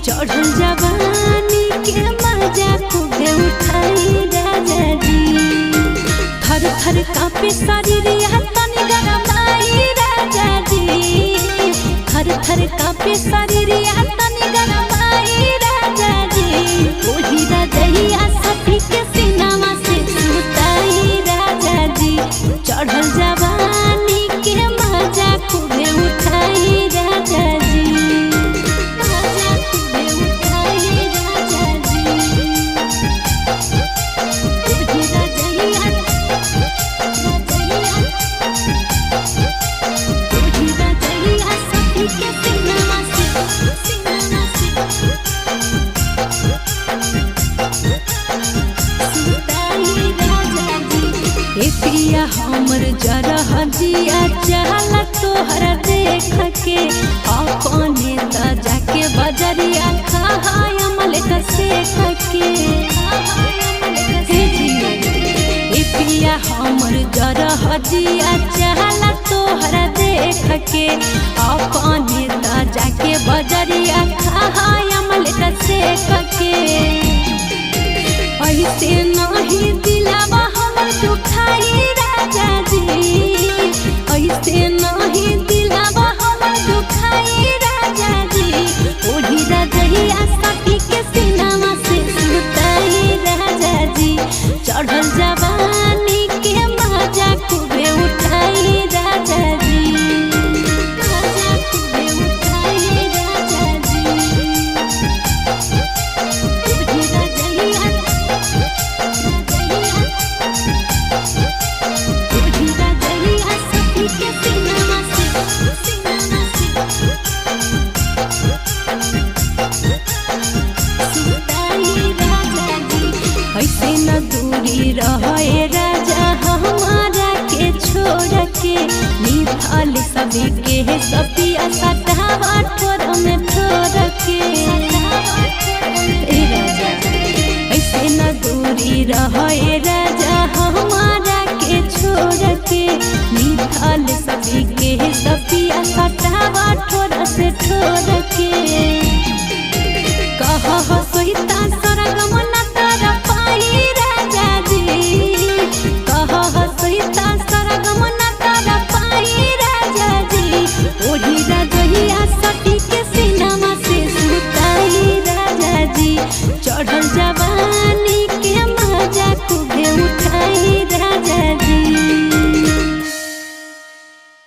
चढ़ल जवानी के मजा खूबे उठाई राजा जी। थर थर कांपे शरीरिया तनी गरमाई राजा जी। थर थर कांपे शरीरिया तनी गरमाई राजा जी। ओही राजैया सखी के सीनामा से सुताई राजा जी। चढ़ल जवानी के मजा खूबे उठाई राजा जी। पिया हमर जरह जिया चाहला तोहरा देख के अपने त जाके बजरिया खाय अमल कसे के। पिया हमर जरह जिया चाहला तोहरा देख के अपने त जाके बजरिया खाय अमल कसे के। ऐसे नहीं दिलावा हमर दुखाई राजा जी। ऐसे नहीं दिलावा हमर दुखाई राजा जी। ओही राजैया सखी के सीनामा से सुताई राजा जी। चढ़ल जवानी के मजा खूबे उठाई राजा जी। मजा खूबे उठाई राजा जी। ओही राजैया ऐसे न दूरी रहे राजा हमारा के छोड़ के। मिथल सभी के सपिया सटावा ठोर में ठोर के। राजा ऐसे न दूरी रहे राजा हमारा के छोड़ के। मिथल सभी के सपिया सटावा ठोर से ठोर के। कह सोहिता सरगम न तारा पाई राजा जी। कह सोहिता सरगम न तारा पाई राजा जी। ओही राजैया सखी के सीनामा से सुताई राजा जी। चढ़ल